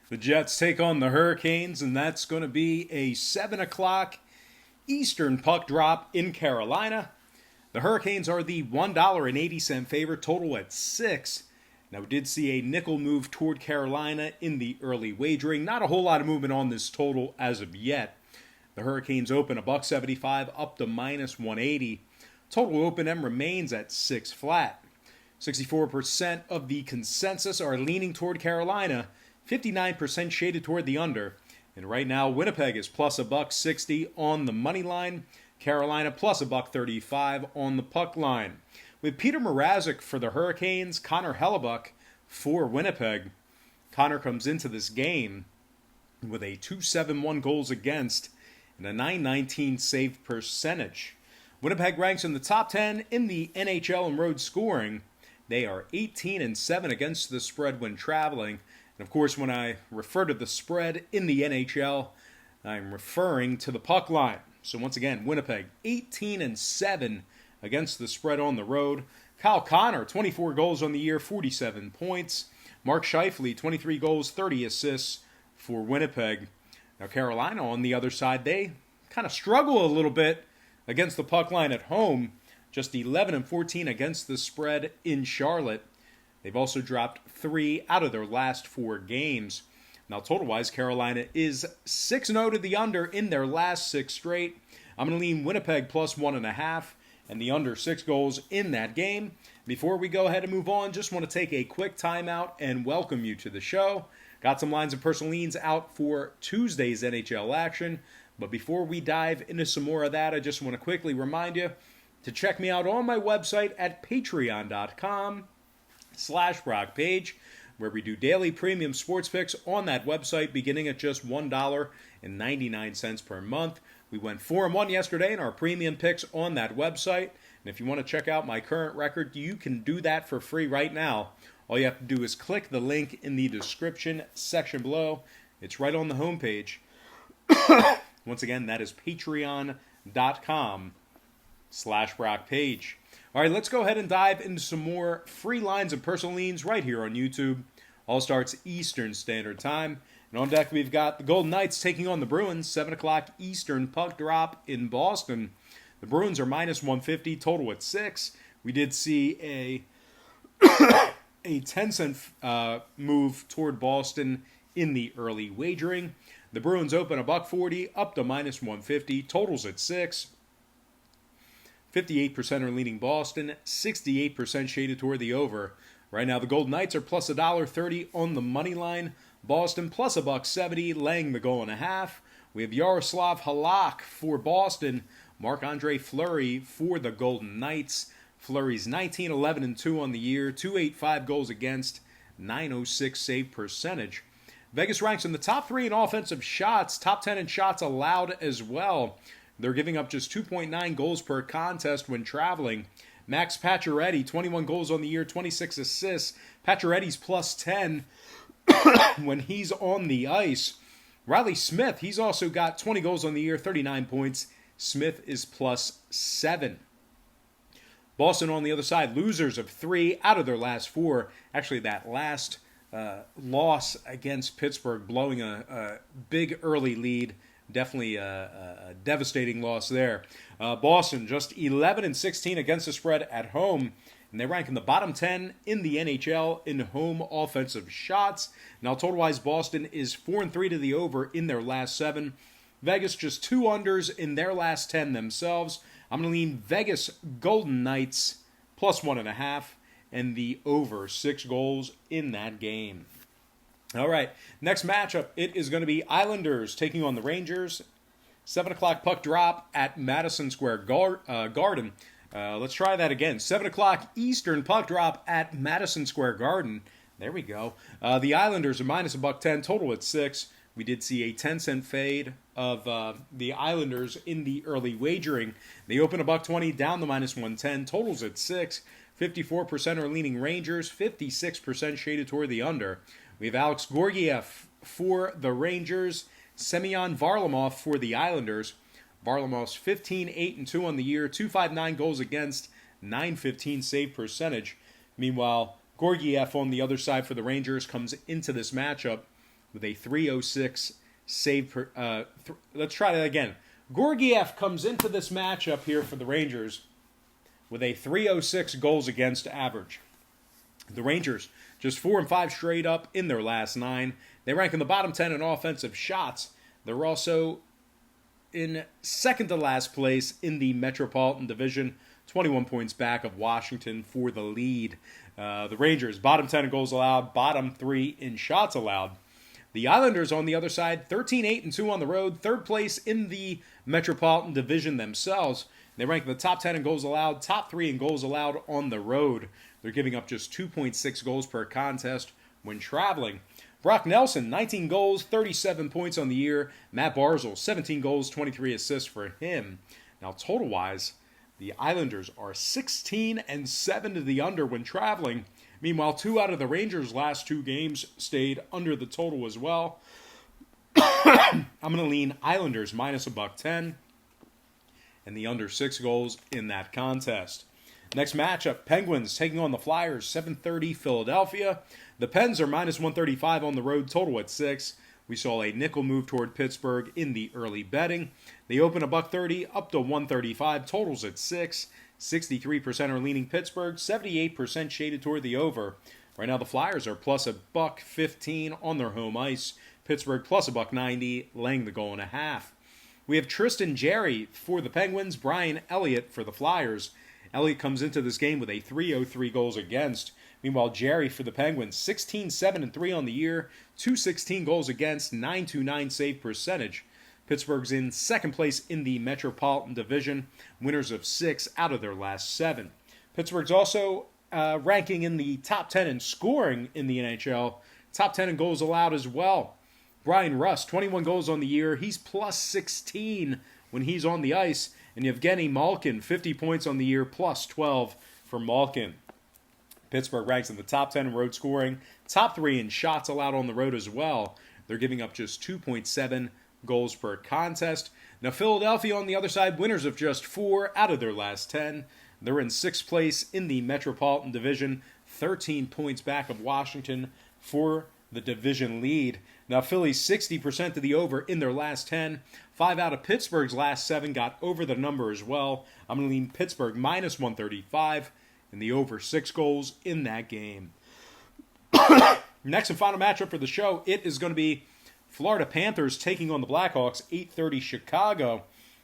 The Jets take on the Hurricanes, and that's going to be a 7 o'clock Eastern puck drop in Carolina. The Hurricanes are the $1.80 favorite, total at 6. Now, we did see a nickel move toward Carolina in the early wagering. Not a whole lot of movement on this total as of yet. The Hurricanes open $1.75 up to minus 180. Total open M remains at 6 flat. 64% of the consensus are leaning toward Carolina. 59% shaded toward the under. And right now, Winnipeg is plus $1.60 on the money line. Carolina plus $1.35 on the puck line. With Peter Mrazek for the Hurricanes, Connor Hellebuyck for Winnipeg. Connor comes into this game with a .271 goals against and a .919 save percentage. Winnipeg ranks in the top 10 in the NHL in road scoring. They are 18-7 against the spread when traveling. And of course, when I refer to the spread in the NHL, I'm referring to the puck line. So once again, Winnipeg 18-7 against the spread on the road. Kyle Connor, 24 goals on the year, 47 points. Mark Scheifele, 23 goals, 30 assists for Winnipeg. Now Carolina on the other side, they kind of struggle a little bit against the puck line at home. Just 11-14 against the spread in Charlotte. They've also dropped 3 out of their last 4 games. Now, total-wise, Carolina is 6-0 to the under in their last 6 straight. I'm going to lean Winnipeg plus 1.5 and the under 6 goals in that game. Before we go ahead and move on, just want to take a quick timeout and welcome you to the show. Got some lines of personal leans out for Tuesday's NHL action. But before we dive into some more of that, I just want to quickly remind you to check me out on my website at patreon.com/BrockPage, where we do daily premium sports picks on that website beginning at just $1.99 per month. We went 4-1 yesterday in our premium picks on that website. And if you want to check out my current record, you can do that for free right now. All you have to do is click the link in the description section below. It's right on the homepage. Once again, that is patreon.com/BrockPage. All right, let's go ahead and dive into some more free lines of personal leans right here on YouTube. All starts Eastern Standard Time. And on deck, we've got the Golden Knights taking on the Bruins, 7 o'clock Eastern puck drop in Boston. The Bruins are minus 150, total at 6. We did see a 10-cent move toward Boston in the early wagering. The Bruins open $1.40 up to minus 150, totals at 6. 58% are leaning Boston, 68% shaded toward the over. Right now, the Golden Knights are plus $1.30 on the money line. Boston plus $1.70, laying the goal and a half. We have Yaroslav Halak for Boston, Marc-Andre Fleury for the Golden Knights. Fleury's 19-11-2 on the year, 285 goals against, 906 save percentage. Vegas ranks in the top 3 in offensive shots, top 10 in shots allowed as well. They're giving up just 2.9 goals per contest when traveling. Max Pacioretty, 21 goals on the year, 26 assists. Pacioretty's plus 10 when he's on the ice. Riley Smith, he's also got 20 goals on the year, 39 points. Smith is plus 7. Boston on the other side, losers of 3 out of their last 4. Actually, that last loss against Pittsburgh, blowing a big early lead. Definitely a devastating loss there. Boston just 11-16 against the spread at home, and they rank in the bottom 10 in the NHL in home offensive shots. Now, total-wise, Boston is 4-3 to the over in their last 7. Vegas just 2 unders in their last 10 themselves. I'm going to lean Vegas Golden Knights plus 1.5 and the over 6 goals in that game. All right, next matchup, it is going to be Islanders taking on the Rangers. 7 o'clock puck drop at Madison Square Garden. Let's try that again. 7 o'clock Eastern puck drop at Madison Square Garden. There we go. The Islanders are minus $1.10, total at 6. We did see a 10-cent fade of the Islanders in the early wagering. They open $1.20 down to minus 110, totals at 6. 54% are leaning Rangers, 56% shaded toward the under. We have Alex Georgiev for the Rangers, Semyon Varlamov for the Islanders. Varlamov's 15-8-2 on the year, 259 goals against, 915 save percentage. Meanwhile, Georgiev on the other side for the Rangers comes into this matchup with a 306 save per. Let's try that again. Georgiev comes into this matchup here for the Rangers with a 306 goals against average. The Rangers just 4-5 straight up in their last 9. They rank in the bottom 10 in offensive shots. They're also in second to last place in the Metropolitan Division, 21 points back of Washington for the lead. The Rangers, bottom 10 in goals allowed, bottom 3 in shots allowed. The Islanders, on the other side, 13-8-2 on the road, third place in the Metropolitan Division themselves. They rank in the top 10 in goals allowed, top 3 in goals allowed on the road. They're giving up just 2.6 goals per contest when traveling. Brock Nelson, 19 goals, 37 points on the year. Matt Barzal, 17 goals, 23 assists for him. Now, total-wise, the Islanders are 16-7 to the under when traveling. Meanwhile, 2 out of the Rangers' last 2 games stayed under the total as well. I'm going to lean Islanders minus $1.10 and the under 6 goals in that contest. Next matchup, Penguins taking on the Flyers, 7:30 Philadelphia. The Pens are minus 135 on the road, total at 6. We saw a nickel move toward Pittsburgh in the early betting. They open $1.30 up to 135, totals at 6. 63% are leaning Pittsburgh, 78% shaded toward the over. Right now the Flyers are plus $1.15 on their home ice. Pittsburgh plus $1.90, laying the goal and a half. We have Tristan Jarry for the Penguins, Brian Elliott for the Flyers. Elliott comes into this game with a 303 goals against. Meanwhile, Jarry for the Penguins, 16-7-3 on the year, 216 goals against, 929 save percentage. Pittsburgh's in second place in the Metropolitan Division, winners of 6 out of their last 7. Pittsburgh's also ranking in the top 10 in scoring in the NHL, top 10 in goals allowed as well. Brian Rust, 21 goals on the year. He's plus 16 when he's on the ice. And Yevgeny Malkin, 50 points on the year, plus 12 for Malkin. Pittsburgh ranks in the top 10 in road scoring, top 3 in shots allowed on the road as well. They're giving up just 2.7 goals per contest. Now, Philadelphia on the other side, winners of just 4 out of their last 10. They're in 6th place in the Metropolitan Division, 13 points back of Washington for the division lead. Now, Philly's 60% to the over in their last 10. 5 out of Pittsburgh's last 7 got over the number as well. I'm going to lean Pittsburgh minus 135 and the over 6 goals in that game. Next and final matchup for the show, it is going to be Florida Panthers taking on the Blackhawks, 8:30 Chicago.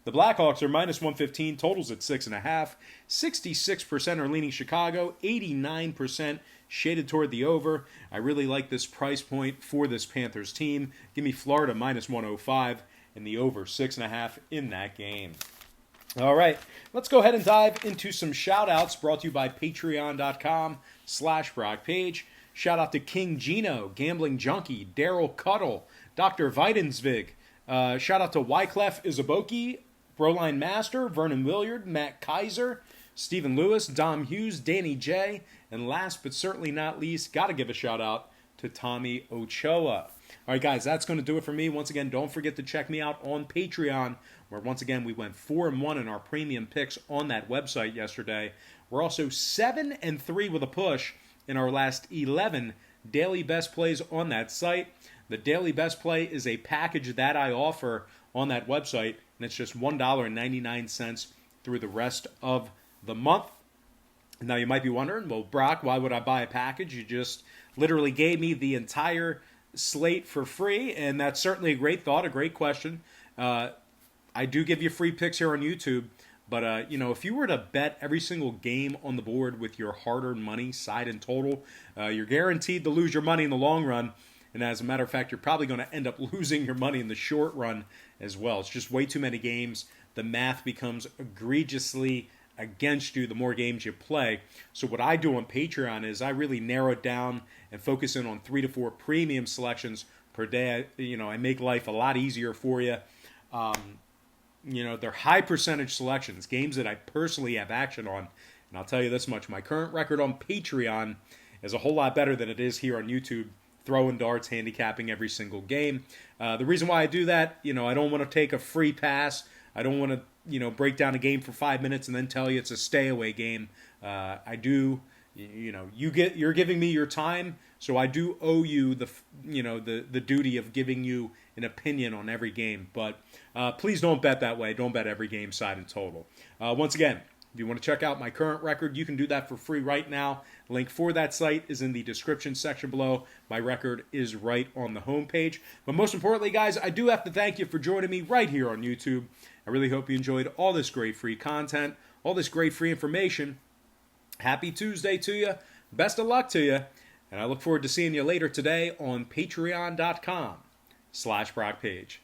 The Blackhawks are minus 115, totals at 6.5. 66% are leaning Chicago, 89% shaded toward the over. I really like this price point for this Panthers team. Give me Florida minus 105 and the over 6.5 in that game. All right, let's go ahead and dive into some shout-outs brought to you by patreon.com/Brock Page. Shout out to King Gino, Gambling Junkie, Daryl Cuddle, Dr. Vitensvig. Shout out to Wyclef Izaboki, Broline Master, Vernon Williard, Matt Kaiser, Stephen Lewis, Dom Hughes, Danny J, and last but certainly not least, got to give a shout out to Tommy Ochoa. All right, guys, that's going to do it for me. Once again, don't forget to check me out on Patreon, where once again we went 4-1 in our premium picks on that website yesterday. We're also 7-3 with a push in our last 11 daily best plays on that site. The daily best play is a package that I offer on that website, and it's just $1.99 through the rest of the month. Now, you might be wondering, well, Brock, why would I buy a package? You just literally gave me the entire slate for free, and that's certainly a great thought, a great question. I do give you free picks here on YouTube, but if you were to bet every single game on the board with your hard-earned money, side and total, you're guaranteed to lose your money in the long run. And as a matter of fact, you're probably going to end up losing your money in the short run as well. It's just way too many games. The math becomes egregiously against you the more games you play. So what I do on Patreon is I really narrow it down and focus in on 3 to 4 premium selections per day. I make life a lot easier for you. They're high percentage selections, games that I personally have action on. And I'll tell you this much, my current record on Patreon is a whole lot better than it is here on YouTube, throwing darts, handicapping every single game. The reason why I do that, I don't want to take a free pass. I don't want to, break down a game for 5 minutes and then tell you it's a stay away game. I do you're giving me your time, so I do owe you the duty of giving you an opinion on every game. But please don't bet that way. Don't bet every game side and total. Once again, if you want to check out my current record, you can do that for free right now. Link for that site is in the description section below. My record is right on the homepage. But most importantly, guys, I do have to thank you for joining me right here on YouTube. I really hope you enjoyed all this great free content, all this great free information. Happy Tuesday to you. Best of luck to you. And I look forward to seeing you later today on patreon.com/BrockPage.